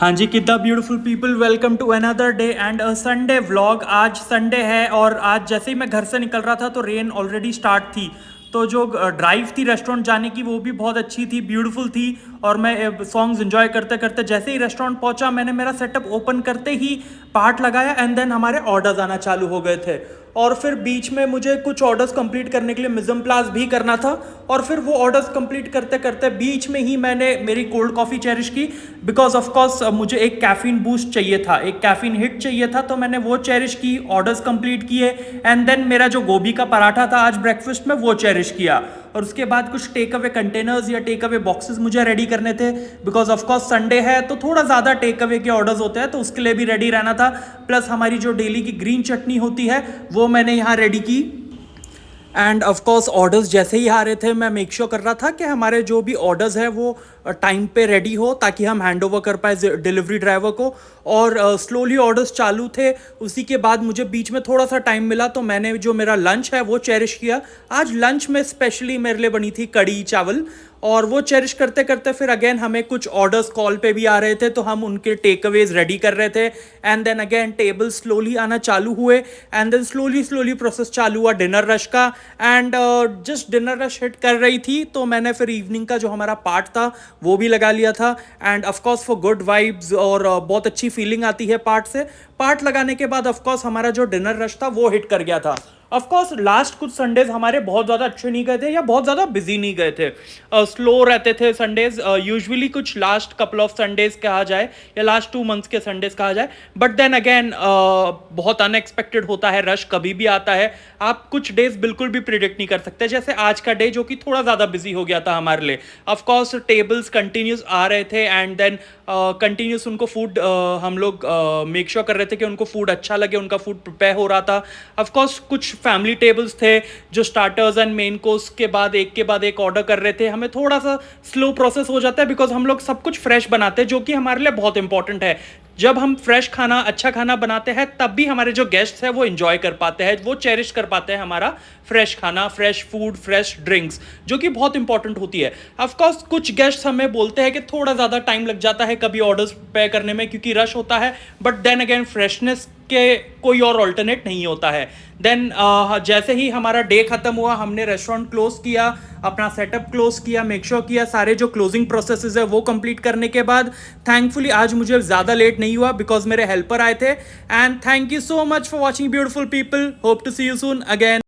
हाँ जी, कितना beautiful people, welcome to another day and a Sunday vlog. आज संडे है और आज जैसे ही मैं घर से निकल रहा था तो रेन ऑलरेडी स्टार्ट थी। तो जो ड्राइव थी रेस्टोरेंट जाने की वो भी बहुत अच्छी थी, ब्यूटीफुल थी। और मैं सॉन्ग्स एंजॉय करते करते जैसे ही रेस्टोरेंट पहुंचा मैंने मेरा सेटअप ओपन करते ही पार्ट लगाया एंड देन हमारे ऑर्डर्स आना चालू हो गए थे। और फिर बीच में मुझे कुछ ऑर्डर्स कंप्लीट करने के लिए मिज़म प्लास भी करना था। और फिर वो ऑर्डर्स कंप्लीट करते करते बीच में ही मैंने मेरी कोल्ड कॉफ़ी चेरिश की, बिकॉज ऑफ कोर्स मुझे एक कैफीन बूस्ट चाहिए था, एक कैफीन हिट चाहिए था। तो मैंने वो चेरिश की, ऑर्डर्स कंप्लीट किए एंड देन मेरा जो गोभी का पराठा था आज ब्रेकफास्ट में वो चेरिश किया। और उसके बाद कुछ टेक अवे कंटेनर्स या टेक अवे बॉक्सेस मुझे रेडी करने थे, बिकॉज ऑफ कोर्स संडे है तो थोड़ा ज़्यादा टेक अवे के ऑर्डर्स होते हैं, तो उसके लिए भी रेडी रहना था। प्लस हमारी जो डेली की ग्रीन चटनी होती है वो मैंने यहाँ रेडी की। एंड ऑफ कोर्स ऑर्डर्स जैसे ही आ रहे थे मैं मेक श्योर कर रहा था कि हमारे जो भी ऑर्डर्स है वो टाइम पे रेडी हो, ताकि हम हैंड ओवर कर पाए डिलीवरी ड्राइवर को। और स्लोली ऑर्डर्स चालू थे। उसी के बाद मुझे बीच में थोड़ा सा टाइम मिला तो मैंने जो मेरा लंच है वो चेरिश किया। आज लंच में स्पेशली मेरे लिए बनी थी कड़ी चावल, और वो चेरिश करते करते फिर अगेन हमें कुछ ऑर्डर्स कॉल पे भी आ रहे थे तो हम उनके टेक अवेज रेडी कर रहे थे। And then again table slowly आना चालू हुए and then slowly slowly process चालू हुआ डिनर रश का। And just dinner rush hit कर रही थी तो मैंने फिर इवनिंग का जो हमारा पार्ट था वो भी लगा लिया था। And of course for good vibes और बहुत अच्छी फीलिंग आती है पार्ट से। पार्ट लगाने के बाद ऑफकोर्स हमारा जो डिनर रश था वो हिट कर गया था। ऑफकोर्स लास्ट कुछ संडेज हमारे बहुत ज़्यादा अच्छे नहीं गए थे या बहुत ज़्यादा बिजी नहीं गए थे, स्लो रहते थे संडेज। यूजुअली कुछ लास्ट कपल ऑफ संडेज कहा जाए या लास्ट 2 मंथ्स के संडेज कहा जाए, बट देन अगेन बहुत अनएक्सपेक्टेड होता है, रश कभी भी आता है। आप कुछ डेज बिल्कुल भी प्रिडिक्ट नहीं कर सकते, जैसे आज का डे जो कि थोड़ा ज़्यादा बिजी हो गया था हमारे लिए। ऑफकोर्स टेबल्स कंटिन्यूस आ रहे थे एंड देन कंटिन्यूस उनको फूड हम लोग मेक श्योर कर रहे थे कि उनको फूड अच्छा लगे, उनका फूड प्रिपेयर हो रहा था। ऑफकोर्स कुछ फैमिली टेबल्स थे जो स्टार्टर्स एंड मेन कोर्स के बाद एक ऑर्डर कर रहे थे। हमें थोड़ा सा स्लो प्रोसेस हो जाता है बिकॉज हम लोग सब कुछ फ्रेश बनाते हैं, जो कि हमारे लिए बहुत इंपॉर्टेंट है। जब हम फ्रेश खाना, अच्छा खाना बनाते हैं तब भी हमारे जो गेस्ट हैं वो एंजॉय कर पाते हैं, वो चेरिश कर पाते हैं हमारा फ्रेश खाना, फ्रेश फूड, फ्रेश ड्रिंक्स, जो कि बहुत इंपॉर्टेंट होती है। ऑफकोर्स कुछ गेस्ट हमें बोलते हैं कि थोड़ा ज़्यादा टाइम लग जाता है कभी ऑर्डर्स पे करने में क्योंकि रश होता है, बट देन अगेन फ्रेशनेस के कोई और ऑल्टरनेट नहीं होता है। देन जैसे ही हमारा डे खत्म हुआ हमने रेस्टोरेंट क्लोज किया, अपना सेटअप क्लोज किया, मेक श्योर किया सारे जो क्लोजिंग प्रोसेसेस है वो कंप्लीट करने के बाद थैंकफुली आज मुझे ज़्यादा लेट नहीं हुआ बिकॉज मेरे हेल्पर आए थे। And thank you so much for watching beautiful people, hope to see you soon again.